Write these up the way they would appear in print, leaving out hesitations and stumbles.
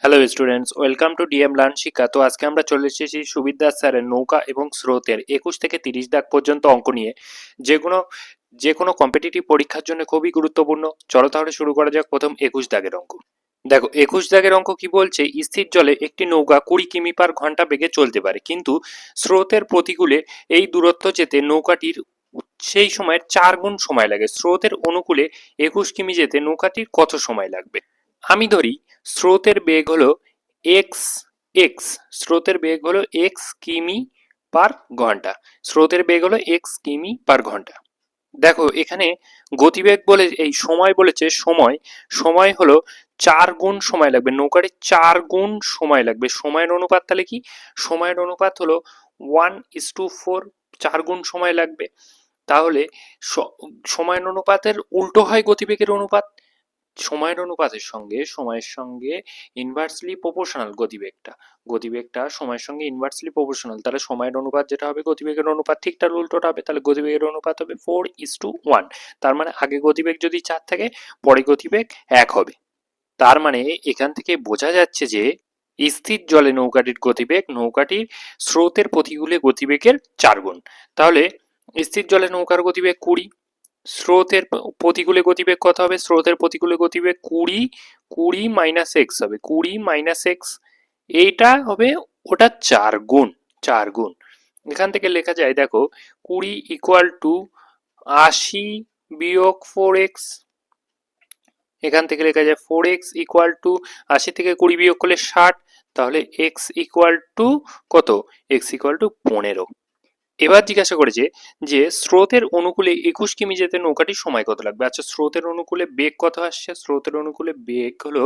Hello students, welcome to DM learn শিক্ষা। তো আজকে আমরা চলে এসেছি সুবিদ্যাস স্যারের নৌকা এবং স্রোতের 21 থেকে 30 দাগ পর্যন্ত অঙ্ক নিয়ে, যেগুলো যে কোনো কম্পিটিটিভ পরীক্ষার জন্য খুবই গুরুত্বপূর্ণ। চলো তাহলে শুরু করা যাক। প্রথম 21 দাগের অঙ্ক। দেখো 21 দাগের অঙ্ক কি বলছে, স্থির জলে একটি নৌকা 20 কিমি/ঘন্টা বেগে চলতে পারে, কিন্তু স্রোতের প্রতিকূলে এই দূরত্ব যেতে নৌকাটির সেই সময়ের 4 গুণ সময় লাগে। স্রোতের অনুকূলে 21 কিমি যেতে নৌকাটির কত সময় লাগবে? আমি ধরি স্রোতের বেগ হলো এক্স এক্স স্রোতের বেগ হলো x কিমি/ঘন্টা। স্রোতের বেগ হলো x কিমি/ঘন্টা। দেখো এখানে গতিবেগ বলে এই সময় বলেছে, সময় সময় হলো 4 গুণ সময় লাগবে, নৌকাটির 4 গুণ সময় লাগবে। সময়ের অনুপাত তাহলে কি? সময়ের অনুপাত হলো 1:4, 4 গুণ সময় লাগবে। তাহলে সময়ের অনুপাতের উল্টো হয় গতিবেগের অনুপাত। সময়ের অনুপাতের সঙ্গে সময়ের সঙ্গে ইনভার্সলি প্রপোর্শনাল গতিবেগটা সময়ের সঙ্গে ইনভার্সলি প্রপোর্শনাল। তাহলে সময়ের অনুপাত যেটা হবে গতিবেগের অনুপাত ঠিক তার উল্টোটা হবে। তাহলে গতিবেগের অনুপাত হবে 4:1। তার মানে আগে গতিবেগ যদি 4 থাকে, পরে গতিবেগ 1 হবে। তার মানে এখান থেকে বোঝা যাচ্ছে যে স্থির জলে নৌকাটির গতিবেগ নৌকাটির স্রোতের প্রতিকূলে গতিবেগের 4 গুণ। তাহলে স্থির জলে নৌকার গতিবেগ 20, স্রোতের প্রতিকূলে গতিবেগ কত হবে? স্রোতের প্রতিকূলে গতিবেগ 20, 20 - x হবে, 20 - x। এইটা হবে ওটা 4 গুণ, 4 গুণ। এখান থেকে লেখা যায়, দেখো 20 = 80 - 4x। এখান থেকে লেখা যায় 4x = 80 থেকে 20 বিয়োগ করলে 60। তাহলে x = কত? x = 15। এবার জিজ্ঞাসা করেছে যে স্রোতের অনুকূলে 21 কিমি যেতে নৌকাটির সময় কত লাগবে। আচ্ছা, স্রোতের অনুকূলে বেগ কত আসছে? স্রোতের অনুকূলে বেগ হলো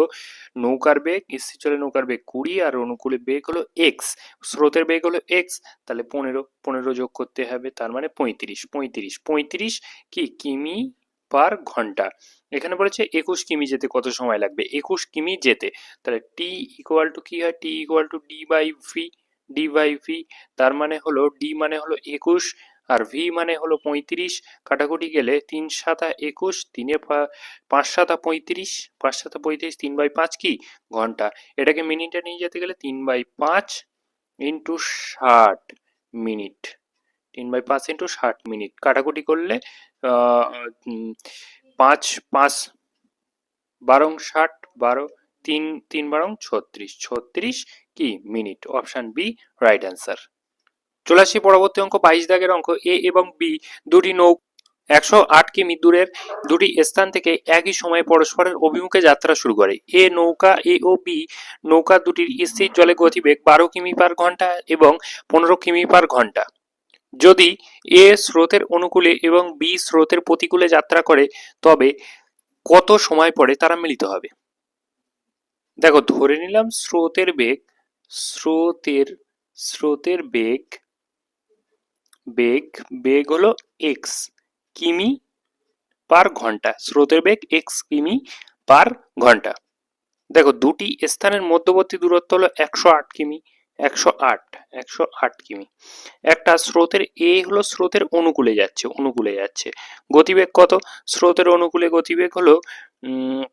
নৌকার বেগ, স্থির জলে নৌকার বেগ 20 আর অনুকূলে বেগ হলো এক্স। স্রোতের বেগ হলো এক্স, তাহলে 15 যোগ করতে হবে, তার মানে 35 কিমি/ঘন্টা। এখানে বলেছে 21 কিমি যেতে কত সময় লাগবে। 21 কিমি যেতে, তাহলে টি ইকুয়াল টু কি হয়? T equal to D by V. তার মানে হলো ডি মানে হলো 21 আর ভি মানে হলো 35। কাটাকুটি গেলে 3×7 = 21, 5×7 = 35, 5×7 = 35, 3/5 কি? ঘন্টা। এটাকে মিনিটে নিয়ে যেতে গেলে 3/5 × 60 মিনিট। 3/5 × 60 মিনিট কাটাকুটি করলে 5×5 = 12, 12, 3×3 = 36 কি? Minute. Option B right answer. চলে আসি পরবর্তী অঙ্ক, 22 দাগের অঙ্ক। এ এবং বি দুটি নৌকা 108 কিমি দূরের দুটি স্থান থেকে একই সময়ে পরস্পরের অভিমুখে যাত্রা শুরু করে। এ ও বি নৌকা দুটির স্থির জলে গতিবেগ 12 কিমি/ঘন্টা এবং 15 কিমি/ঘন্টা। যদি এ স্রোতের অনুকূলে এবং বি স্রোতের প্রতিকূলে যাত্রা করে, তবে কত সময় পরে তারা মিলিত হবে? দেখো ধরে নিলাম স্রোতের বেগ স্রোতের স্রোতের বেগ বেগ বেগ হলো এক্স কিমি/ঘন্টা। স্রোতের বেগ x কিমি/ঘন্টা। দেখো দুটি স্থানের মধ্যবর্তী দূরত্ব হলো 108 কিমি। 108 কিমি। একটা স্রোতের এ হলো স্রোতের অনুকূলে যাচ্ছে। গতিবেগ কত? স্রোতের অনুকূলে গতিবেগ হলো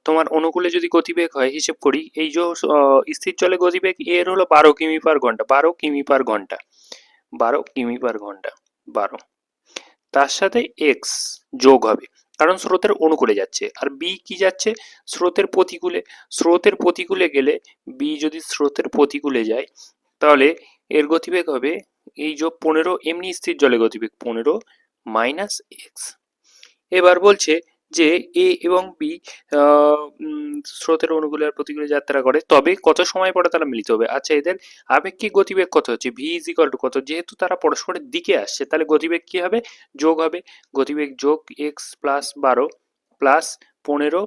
তোমার অনুকূলে যদি গতিবেগ হয়, হিসেব করি, এই যে স্থির জলে গতিবেগ এর হলো 12 কিমি/ঘন্টা। 12 কিমি/ঘন্টা, 12 কিমি/ঘন্টা, 12। তার সাথে এক্স যোগ হবে, কারণ স্রোতের অনুকূলে যাচ্ছে। আর বি কি যাচ্ছে? স্রোতের প্রতিকূলে। স্রোতের প্রতিকূলে গেলে বি যদি স্রোতের প্রতিকূলে যায়, তাহলে এর গতিবেগ হবে এই যে 15, এমনি স্থির জলে গতিবেগ 15 - x। এবার বলছে যে এ এবং বি স্রোতের অনুকূলে আর প্রতিকূলে যাত্রা করে, তবে কত সময় পরে তারা মিলিত হবে। আচ্ছা, এদের আপেক্ষিক গতিবেগ কত হচ্ছে? ভি ইজ ইকুয়াল টু কত? যেহেতু তারা পরস্পরের দিকে আসছে, তাহলে গতিবেগ কি হবে? যোগ হবে। গতিবেগ যোগ এক্স প্লাস 12 প্লাস 15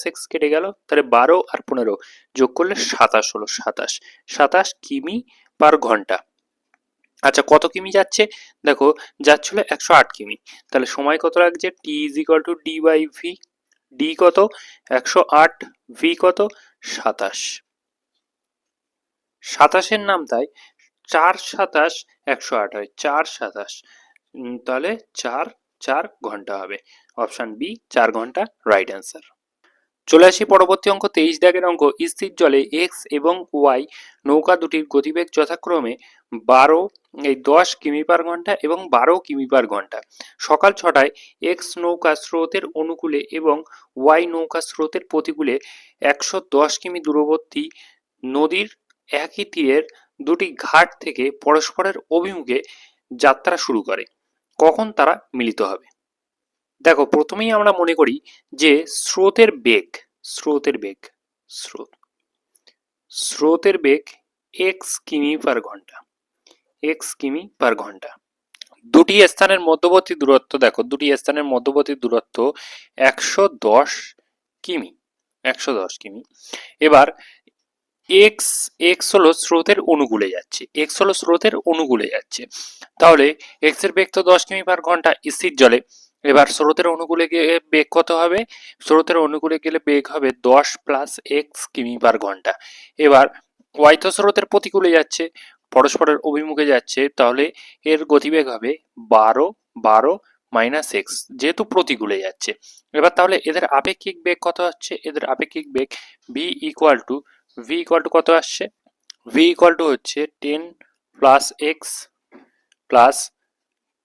- x কেটে গেল, তাহলে 12 আর 15 যোগ করলে 27 হলো। 27 কিমি/ঘন্টা। আচ্ছা, কত কিমি যাচ্ছে? দেখো যাচ্ছিল 108 কিমি, তাহলে সময় কত লাগছে? T is equal to D by V. D কত? 108, ভি কত? 27। 27-এর নাম তাই 4×27 = 108 হয়, 4×27। তাহলে 4 ঘন্টা হবে। অপশন বি 4 ঘন্টা রাইট অ্যান্সার। চলে আসি পরবর্তী অঙ্ক 23 দাগের অঙ্ক। স্থির জলে এক্স এবং ওয়াই নৌকা দুটির গতিবেগ যথাক্রমে 10 কিমি পার ঘন্টা এবং 12 কিমি পার ঘন্টা। সকাল 6টায় এক্স নৌকা স্রোতের অনুকূলে এবং ওয়াই নৌকা স্রোতের প্রতিকূলে 110 কিমি দূরবর্তী নদীর একই তীরের দুটি ঘাট থেকে পরস্পরের অভিমুখে যাত্রা শুরু করে। কখন তারা মিলিত হবে? দেখো, প্রথমেই আমরা মনে করি যে স্রোতের বেগ, স্রোতের বেগ, স্রোত স্রোতের বেগ এক্স কিমি পার ঘন্টা, এক্স কিমি পার ঘন্টা। দুটি স্থানের মধ্যবর্তী দূরত্ব, দেখো দুটি স্থানের মধ্যবর্তী দূরত্ব 110 কিমি, 110 কিমি। এবার এক্স, এক্স হলো স্রোতের অনুকূলে যাচ্ছে, এক্স হলো স্রোতের অনুকূলে যাচ্ছে, তাহলে এক্স এর বেগ তো 10 কিমি পার ঘন্টা স্থির জলে। এবার স্রোতের অনুকূলে গিয়ে বেগ কত হবে? স্রোতের অনুকূলে গেলে বেগ হবে 10 প্লাস এক্স কিমি পার ঘন্টা। এবার ওয়াই তো স্রোতের প্রতিকূলে যাচ্ছে, পরস্পরের অভিমুখে যাচ্ছে, তাহলে এর গতিবেগ হবে 12 মাইনাস এক্স, যেহেতু প্রতিকূলে যাচ্ছে। এবার তাহলে এদের আপেক্ষিক বেগ কত হচ্ছে? এদের আপেক্ষিক বেগ ভি ইকুয়াল টু কত আসছে? ভি ইকুয়াল টু হচ্ছে 10 plus x plus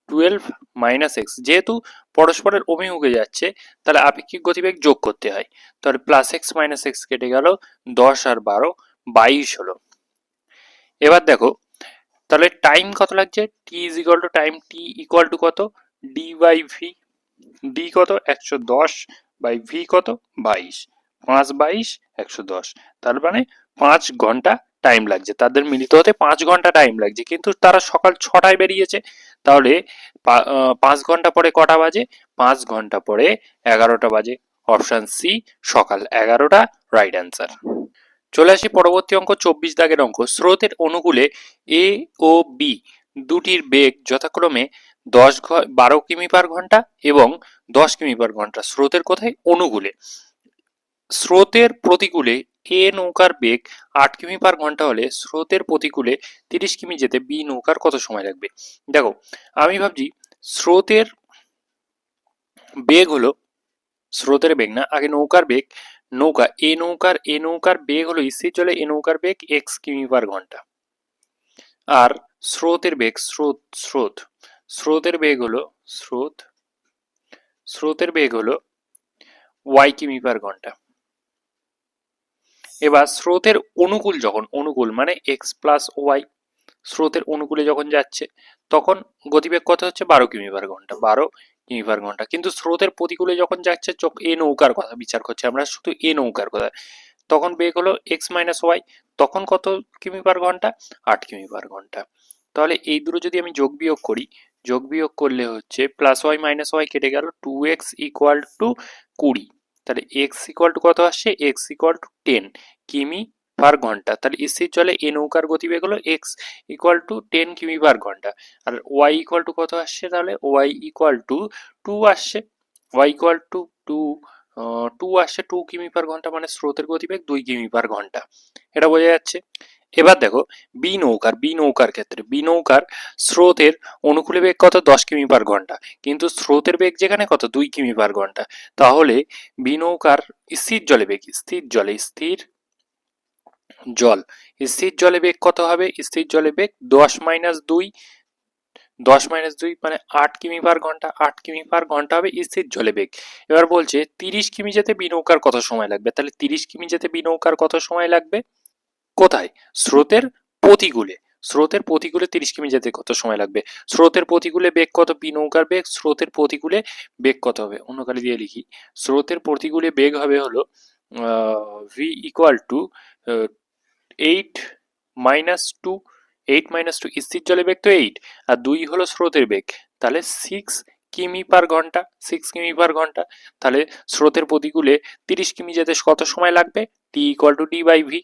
12 minus x, যেহেতু পরস্পরের অভিমুখে যাচ্ছে তাহলে আপেক্ষিক গতিবেগ যোগ করতে হয়, তাহলে প্লাস এক্স মাইনাস এক্স কেটে গেল, 10 আর 12 22 হলো। এবার দেখো তাহলে টাইম কত লাগছে? T is equal to time, T equal to কত? ডি বাই ভি, ডি কত? 110 বাই ভি কত? 22, 5 22 110, তার মানে 5 ঘন্টা টাইম লাগছে, তাদের মিলিত হতে 5 ঘন্টা টাইম লাগছে। কিন্তু তারা সকাল 6টায় বেরিয়েছে, তাহলে 5 ঘন্টা পরে কটা বাজে? 5 ঘন্টা পরে 11টা বাজে। অপশন সি সকাল 11টা রাইট অ্যান্সার। চলে আসি পরবর্তী অঙ্ক 24 দাগের অঙ্ক। স্রোতের অনুকূলে এ ও বি দুটির বেগ যথাক্রমে 12 কিমি পার ঘন্টা এবং 10 কিমি পার ঘন্টা। স্রোতের কোথায়? অনুকূলে। স্রোতের প্রতিকূলে এ নৌকার বেগ 8 কিমি পার ঘন্টা হলে স্রোতের প্রতিকূলে 30 কিমি যেতে বি নৌকার কত সময় লাগবে? দেখো, আমি ভাবছি স্রোতের বেগ হলো, স্রোতের বেগ না, আগে নৌকার বেগ, নৌকা এ নৌকার বেগ হলো স্থির জলে এ নৌকার বেগ এক্স কিমি পার ঘন্টা, আর স্রোতের বেগ, স্রোতের বেগ হলো স্রোতের বেগ হলো ওয়াই কিমি পার ঘন্টা। এবার স্রোতের অনুকূল, যখন অনুকূল মানে এক্স প্লাস ওয়াই, স্রোতের অনুকূলে যখন যাচ্ছে তখন গতিবেগ কত হচ্ছে? 12 কিমি পার ঘন্টা, 12 কিমি পার ঘন্টা। কিন্তু স্রোতের প্রতিকূলে যখন যাচ্ছে, এ নৌকার কথা বিচার করছি আমরা, শুধু এ নৌকার কথা, তখন বেগ হলো এক্স মাইনাস ওয়াই, তখন কত কিমি পার ঘন্টা? 8 কিমি পার ঘন্টা। তাহলে এই দুটো যদি আমি যোগ বিয়োগ করি, যোগ বিয়োগ করলে হচ্ছে প্লাস ওয়াই মাইনাস ওয়াই কেটে গেল, 2x ইকুয়াল টু 20, তাহলে এক্স ইকুয়াল টু কত আসছে? এক্স ইকুয়াল টু 10 কিমি পার ঘন্টা। তাহলে স্থির জলে এ নৌকার গতিবেগ হলো এক্স ইকুয়াল টু 10 কিমি পার ঘন্টা, আর ওয়াই ইকুয়াল টু কত আসছে? তাহলে ওয়াই ইকুয়াল টু 2 আসছে, ওয়াই ইকুয়াল টু 2 আসছে, 2 কিমি পার ঘন্টা, মানে স্রোতের গতিবেগ 2 কিমি পার ঘন্টা। এটা বোঝা যাচ্ছে। এবার দেখো বি নৌকার ক্ষেত্রে, বি নৌকার স্রোতের অনুকূলে বেগ কত? 10 কিমি পার ঘন্টা, কিন্তু স্রোতের বেগ যেখানে কত? 2 কিমি পার ঘন্টা। তাহলে বি নৌকার স্থির জলে বেগ, স্থির জলে বেগ কত হবে? স্থির জলে বেগ 10 মাইনাস 2, 10 মাইনাস 2 মানে 8 কিমি পার ঘন্টা, 8 কিমি পার ঘন্টা হবে স্থির জলে বেগ। এবার বলছে 30 কিমি যেতে বি নৌকার কত সময় লাগবে? তাহলে 30 কিমি যেতে বি নৌকার কত সময় লাগবে? কোথায়? স্রোতের প্রতিকূলে, স্রোতের প্রতিকূলে 30 কিমি যেতে কত সময় লাগবে? স্রোতের প্রতিকূলে বেগ কত? বি নৌকার বেগ, স্রোতের প্রতিকূলে বেগ কত হবে? অন্য কালি দিয়ে লিখি, স্রোতের প্রতিকূলে বেগ হবে হলো V equal to 8 minus 2, 8 minus 2, স্থির জলে বেগ তো 8, আর 2 হলো স্রোতের বেগ, তাহলে 6 কিমি পার ঘন্টা, 6 কিমি পার ঘন্টা। তাহলে স্রোতের প্রতিকূলে 30 কিমি যেতে কত সময় লাগবে? T equal to D by V,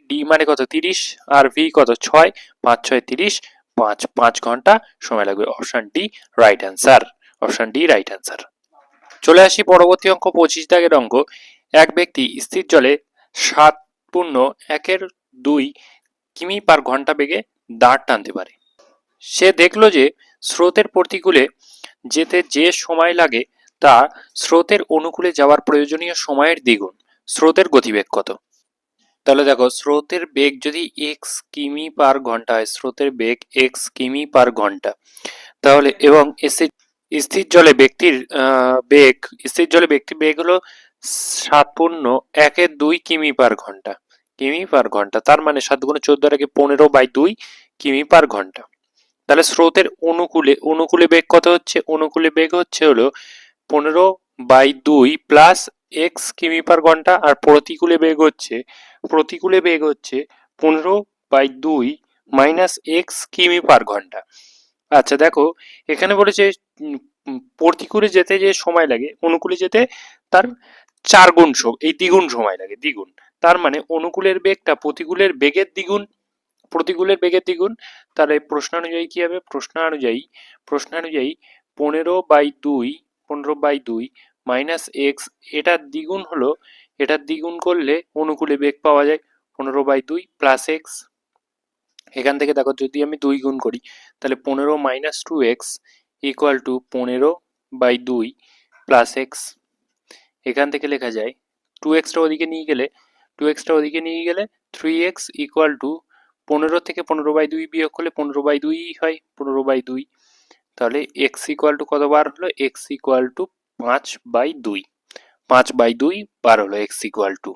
D মানে কত? 30, আর ভি কত? 6, 5 6 30, 5 ঘন্টা সময় লাগবে। Option D right answer, option D right answer. চলে আসি পরবর্তী অঙ্ক 25 দাগের অঙ্ক। এক ব্যক্তি স্থির জলে 7.1 কিমি পার ঘন্টা বেগে দাঁড় টানতে পারে। সে দেখলো যে স্রোতের প্রতিকূলে যেতে যে সময় লাগে তা স্রোতের অনুকূলে যাওয়ার প্রয়োজনীয় সময়ের দ্বিগুণ। স্রোতের গতিবেগ কত? তাহলে দেখো, স্রোতের বেগ যদি এক্স কিমি পার ঘন্টা হয়, স্রোতের বেগ এক্স কিমি পার ঘন্টা, তাহলে এবং স্থির জলে ব্যক্তির বেগ, স্থির জলে ব্যক্তির বেগ হলো 7.1 কিমি পার ঘন্টা, কিমি পার ঘন্টা, তার মানে 7 × 14 15/2 কিমি পার ঘন্টা। তাহলে স্রোতের অনুকূলে বেগ কত হচ্ছে? অনুকূলে বেগ হচ্ছে হলো 15/2 প্লাস এক্স কিমি পার ঘন্টা, আর প্রতিকূলে বেগ হচ্ছে 15/2 মাইনাস এক্স কিমি পার ঘন্টা। আচ্ছা দেখো, এখানে বলেছে প্রতিকূলে যেতে যে সময় লাগে, অনুকূলে যেতে তার 4 গুণ এই দ্বিগুণ সময় লাগে, দ্বিগুণ। তার মানে অনুকূলের বেগটা প্রতিকূলের বেগের দ্বিগুণ। তাহলে প্রশ্নানুযায়ী কি হবে? প্রশ্নানুযায়ী 15/2 মাইনাস এক্স, এটার দ্বিগুণ করলে অনুকূলে বেগ পাওয়া যায় 15/2 প্লাস এক্স। এখান থেকে দেখো, যদি আমি 2 গুণ করি তাহলে 15 minus 2x equal to 15/2 plus x. এখান থেকে লেখা যায় 2xটা ওদিকে নিয়ে গেলে 3x ইকুয়াল টু 15 থেকে 15/2 বিয়োগ করলে 15/2 হয়, 15/2। তাহলে x ইকুয়াল টু কত বার হলো? x ইকুয়াল টু 5/2, 5/2 বার হলো x ইকুয়াল টু।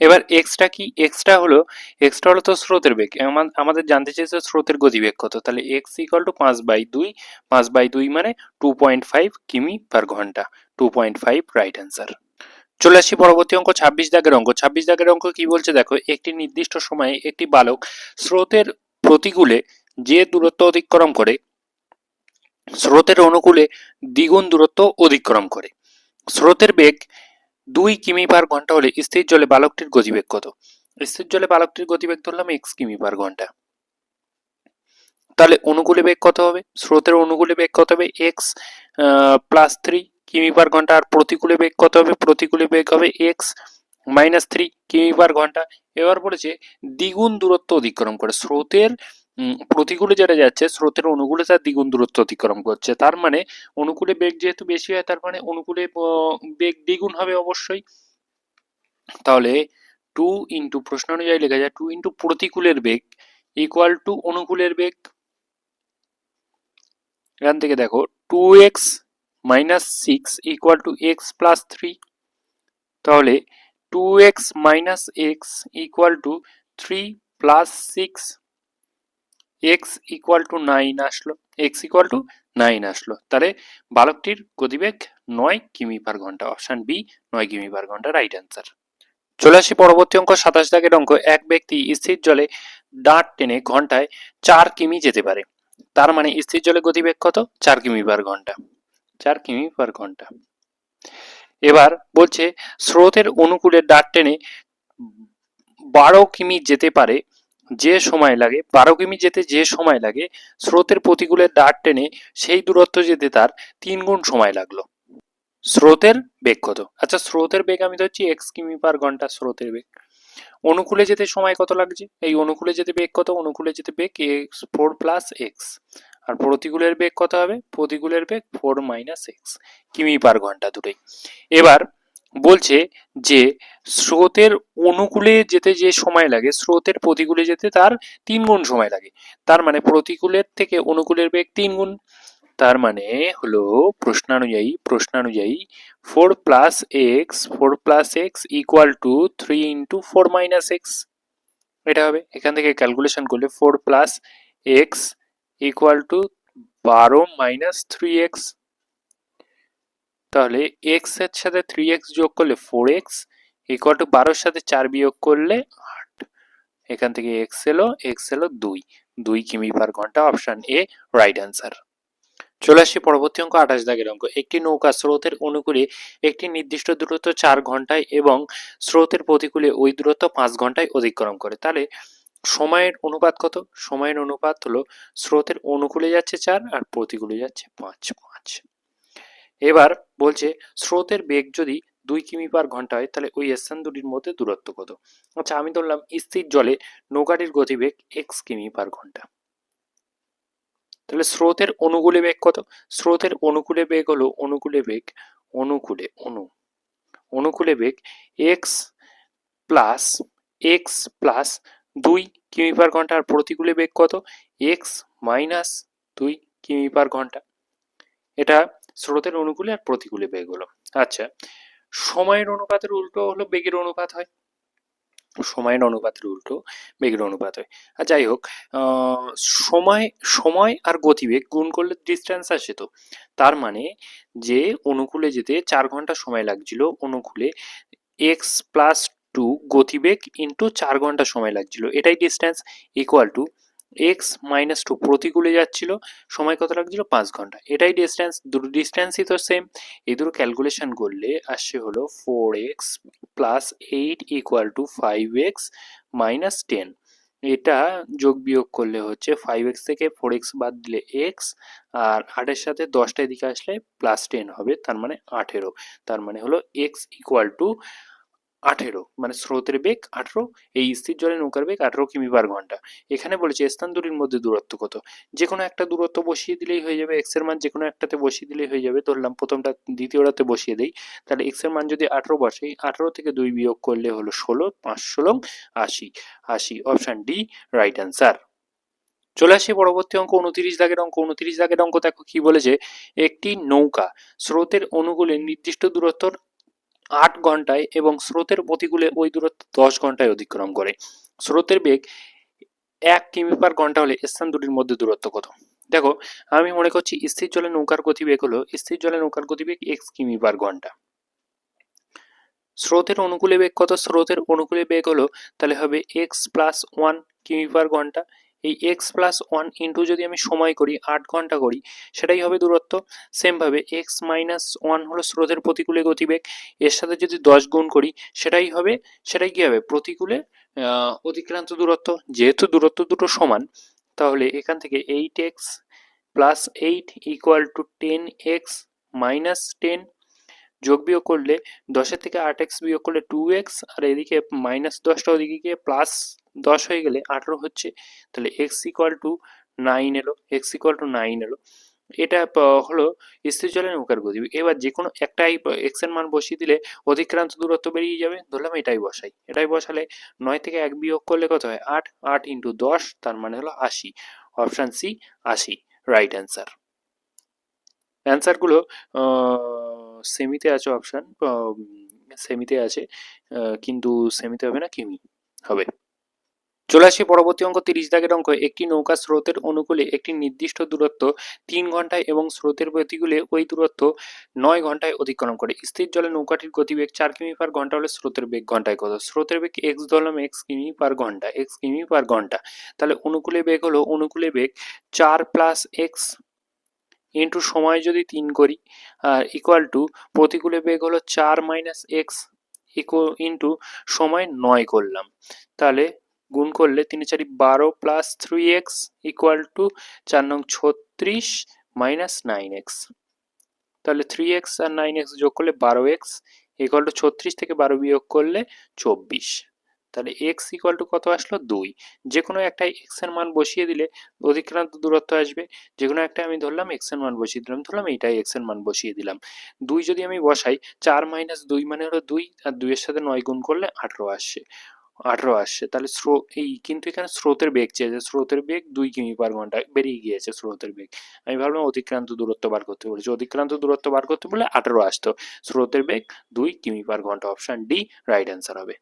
এবার এক্সটা কি? এক্সটা হলো তো স্রোতের বেগ। আমাদের জানতে চেয়েছে স্রোতের গতিবেগ কত, তাহলে এক্স ইকুয়াল টু 5/2, 5/2 মানে 2.5 কিমি পার ঘন্টা, 2.5 রাইট অ্যান্সার। চলে আসি পরবর্তী অঙ্ক, 26 দাগের অঙ্ক। 26 দাগের অঙ্ক কি বলছে দেখো, একটি নির্দিষ্ট সময়ে একটি বালক স্রোতের প্রতিকূলে যে দূরত্ব অতিক্রম করে স্রোতের অনুকূলে দ্বিগুণ দূরত্ব অতিক্রম করে। স্রোতের বেগ 2 কিমি পার ঘন্টা হলে স্থির জলে বালকটির গতিবেগ কত? স্থির জলে বালকটির গতিবেগ ধরলাম এক্স কিমি পার ঘন্টা। তাহলে অনুকূলে বেগ কত হবে? স্রোতের অনুকূলে বেগ কত হবে? এক্স প্লাস 3 কিমি পার ঘন্টা। আর প্রতিকূলে বেগ কত হবে? প্রতিকূলে বেগ হবে এক্স মাইনাস 3 কিমি পার ঘন্টা। এবার বলেছে দ্বিগুণ দূরত্ব অতিক্রম করে। স্রোতের প্রতিকূলে যেটা যাচ্ছে, স্রোতের অনুকূলে তার দ্বিগুণ দূরত্ব অতিক্রম করছে। তার মানে অনুকূলে বেগ যেহেতু বেশি হয়, তার মানে অনুকূলে বেগ দ্বিগুণ হবে অবশ্যই। তাহলে 2 ইন্টু, প্রশ্ন অনুযায়ী লেখা যায় 2 ইন্টু প্রতিকূলের বেগ ইকুয়াল টু অনুকূলের বেগ। এখান থেকে দেখো 2x minus 6 equal to x plus 3। তাহলে 2x minus x equal to 3 plus 6, x equal to 9 আসলো, x ইকুয়াল টু 9 আসলো। তাহলে বালকটির গতিবেগ 9 কিমি পার ঘন্টা, অপশন বি 9 কিমি পার ঘন্টা রাইট অ্যান্সার। চলে আসি পরবর্তী অঙ্ক, 27 দাগের অঙ্ক। এক ব্যক্তি স্থির জলে দাঁড় টেনে ঘন্টায় 4 কিমি যেতে পারে। তার মানে স্থির জলে গতিবেগ কত? 4 কিমি পার ঘন্টা, 4 কিমি পার ঘন্টা। এবার বলছে স্রোতের অনুকূলে দাঁড় টেনে 12 কিমি যেতে পারে যে সময় লাগে, 12 কিমি যেতে যে সময় লাগে, স্রোতের প্রতিকূলে দাঁড় টেনে সেই দূরত্ব যেতে তার 3 গুণ সময় লাগলো। স্রোতের বেগ কত? আচ্ছা, স্রোতের বেগ আমি ধরছি এক্স কিমি পার ঘন্টা স্রোতের বেগ। অনুকূলে যেতে সময় কত লাগছে? এই অনুকূলে যেতে বেগ কত? অনুকূলে যেতে বেগ এক্স 4 প্লাস এক্স। আর প্রতিকূলের বেগ কত হবে? প্রতিকূলের বেগ 4 মাইনাস এক্স কিমি পার ঘন্টা, দুটোই। এবার বলছে যে স্রোতের অনুকূলে যেতে যে সময় লাগে, স্রোতের প্রতিকূলে যেতে তার 3 গুণ সময় লাগে। তার মানে প্রতিকূলের থেকে অনুকূলের বেগ 3 গুণ। তার মানে হলো প্রশ্নানুযায়ী 4 plus x equal to 3 into 4 minus x. এটা হবে, এখান থেকে ক্যালকুলেশন করলে 4 plus x equal to 12 minus 3x। তাহলে এক্স এর সাথে 3x যোগ করলে 4x ইকুয়াল টু 12 সাথে 4 বিয়োগ করলে 8। এখান থেকে এক্স এলো 2 কিমি পার ঘন্টা, অপশন এ রাইট অ্যান্সার। চলে আসি পরবর্তী অঙ্ক, 28 দাগের অঙ্ক। একটি নৌকা স্রোতের অনুকূলে একটি নির্দিষ্ট দূরত্ব 4 ঘন্টায় এবং স্রোতের প্রতিকূলে ওই দূরত্ব 5 ঘন্টায় অতিক্রম করে। তাহলে সময়ের অনুপাত কত? সময়ের অনুপাত হলো স্রোতের অনুকূলে যাচ্ছে 4 আর প্রতিকূলে যাচ্ছে 5। এবার বলছে স্রোতের বেগ যদি 2 কিমি পার ঘন্টা হয়, তাহলে ওই স্থান দুটির মধ্যে দূরত্ব কত? আচ্ছা, আমি ধরলাম স্থির জলে নৌকাটির গতিবেগ x কিমি পার ঘন্টা। তাহলে স্রোতের অনুকূলে বেগ কত? স্রোতের অনুকূলে বেগ হলো অনুকূলে বেগ এক্স প্লাস 2 কিমি/ঘন্টা। আর প্রতিকূলে বেগ কত? X minus 2 কিমি/ঘন্টা। এটা স্রোতের অনুকূলে আর প্রতিকূলে বেগ হলো। আচ্ছা, সময়ের অনুপাতের উল্টো হলো বেগের অনুপাত হয়। সময়ের অনুপাতের উল্টো বেগের অনুপাত হয়। আর যাই হোক, সময় সময় আর গতিবেগ গুণ করলে ডিস্টেন্স আসে তো। তার মানে যে অনুকূলে যেতে 4 ঘন্টা সময় লাগছিল, অনুকূলে এক্স প্লাস 2 গতিবেগ ইন্টু 4 ঘন্টা সময় লাগছিল, এটাই distance, equal to x minus 2 প্রতিকূলে যাচ্ছিল, সময় কত লাগছিল? 5 ঘন্টা, এটাই ডিস্টেন্স। দুটো ডিস্টেন্সই তো সেম। এই দুটো ক্যালকুলেশন করলে আসছে হলো 4x plus 8 equal to 5x minus 10। এটা যোগ বিয়োগ করলে হচ্ছে 5x থেকে 4x বাদ দিলে x, আর 8-এর সাথে 10টা এদিকে আসলে প্লাস 10 হবে, তার মানে 18। তার মানে হলো x ইকুয়াল টু 18, মানে স্রোতের বেগ 18, এই স্থির জলে নৌকার বেগ 18 কিমি/ঘন্টা। এখানে বলেছে স্থান দুটির মধ্যে দূরত্ব কত। যে কোনো একটা দূরত্ব বসিয়ে দিলেই হয়ে যাবে, এক্স এর মান যে কোনো একটাতে বসিয়ে দিলেই হয়ে যাবে। ধরলাম প্রথমটা দ্বিতীয়টাতে বসিয়ে দেই, তাহলে এক্স এর মান যদি 18 বসাই, 18 থেকে 2 বিয়োগ করলে হলো 16, 5 × 16 80। 80, অপশন ডি রাইট অ্যান্সার। চলে আসি পরবর্তী অঙ্ক 29 দাগের অঙ্ক। 29 দাগের অঙ্ক দেখো কি বলেছে, একটি নৌকা স্রোতের অনুকূলে নির্দিষ্ট দূরত্ব 8 ঘন্টায় এবং স্রোতের প্রতিকূলে ওই দূরত্ব 10 ঘন্টায় অতিক্রম করে। স্রোতের বেগ 1 কিমি/ঘন্টা হলে স্থান দুটির মধ্যে দূরত্ব কত? দেখো, আমি মনে করছি স্থির জলে নৌকার গতিবেগ হলো, স্থির জলে নৌকার গতিবেগ x কিমি/ঘন্টা। স্রোতের অনুকূলে বেগ কত? স্রোতের অনুকূলে বেগ হলো, তাহলে হবে x+1 কিমি/ঘন্টা। এই x+1 ইন্টু যদি আমি সময় করি 8 ঘন্টা করি, সেটাই হবে দূরত্ব। সেমভাবে x-1 হলো স্রোতের প্রতিকূলে গতিবেগ, এর সাথে যদি 10 গুণ করি সেটাই কি হবে? প্রতিকূলে অতিক্রান্ত দূরত্ব। যেহেতু দূরত্ব দুটো সমান, তাহলে এখান থেকে 8x plus 8 equal to 10x minus 10, যোগ বিয়োগ করলে 10-এর থেকে 8x বিয়োগ করলে 2x, আর এদিকে মাইনাস 10টা ওদিকে গিয়ে প্লাস 10 হয়ে গেলে 18 হচ্ছে। তাহলে x ইকুয়াল টু 9 এলো, এটা হলো স্থির জলে নৌকার গতিবেগ। এবার যে কোনো একটাই x এর মান বসিয়ে দিলে অতিক্রান্ত দূরত্ব বেরিয়ে যাবে। ধরলাম এটাই বসালে 9 থেকে 1 বিয়োগ করলে কত হয়? 8, 8 ইন্টু 10, তার মানে হলো 80। Option C 80 right answer. অ্যান্সারগুলো সেমিতে আছে, অপশান সেমিতে আছে, কিন্তু সেমিতে হবে না, কিমি হবে। চলে আসি পরবর্তী অঙ্ক 30 দাগের অঙ্ক। একটি নৌকা স্রোতের অনুকূলে একটি নির্দিষ্ট দূরত্ব 3 ঘন্টায় এবং স্রোতের প্রতিকূলে ওই দূরত্ব 9 ঘন্টায় অতিক্রম করে। স্থির জলে নৌকাটির গতিবেগ 4 কিমি/ঘন্টা হলে স্রোতের বেগ ঘন্টায় কত? স্রোতের বেগ এক্স ধরলাম, x কিমি/ঘন্টা। তাহলে অনুকূলে বেগ 4 প্লাস এক্স ইন্টু সময় যদি 3 করি, আর ইকুয়াল টু প্রতিকূলে বেগ হলো 4 মাইনাস এক্স ইন্টু সময় 9 করলাম, তাহলে গুণ করলে 3 × 4 12 প্লাস 3x ইকুয়াল টু 4 নং 36 মাইনাস 9x। তাহলে 3x আর 9x যোগ করলে 12x ইকুয়াল টু 36 থেকে 12 বিয়োগ করলে 24। তাহলে x ইকুয়াল টু কত আসলো? 2। যে কোনো একটাই x এর মান বসিয়ে দিলে অতিক্রান্ত দূরত্ব আসবে। যে কোনো একটা আমি ধরলাম x এর মান বসিয়ে দিলাম, ধরলাম এইটাই x এর মান বসিয়ে দিলাম। 2 যদি আমি বসাই, 4 মাইনাস 2 মানে হলো 2, আর 2 এর সাথে 9 গুণ করলে 18 আসছে। তাহলে কিন্তু এখানে স্রোতের বেগ চেয়েছে, স্রোতের বেগ 2 কিমি/ঘন্টা বেরিয়ে গিয়েছে স্রোতের বেগ। আমি ভাবলাম অতিক্রান্ত দূরত্ব বার করতে বলেছে, অতিক্রান্ত দূরত্ব বার করতে বলে 18 আসতো। স্রোতের বেগ 2 কিমি/ঘন্টা, অপশন ডি রাইট অ্যান্সার হবে।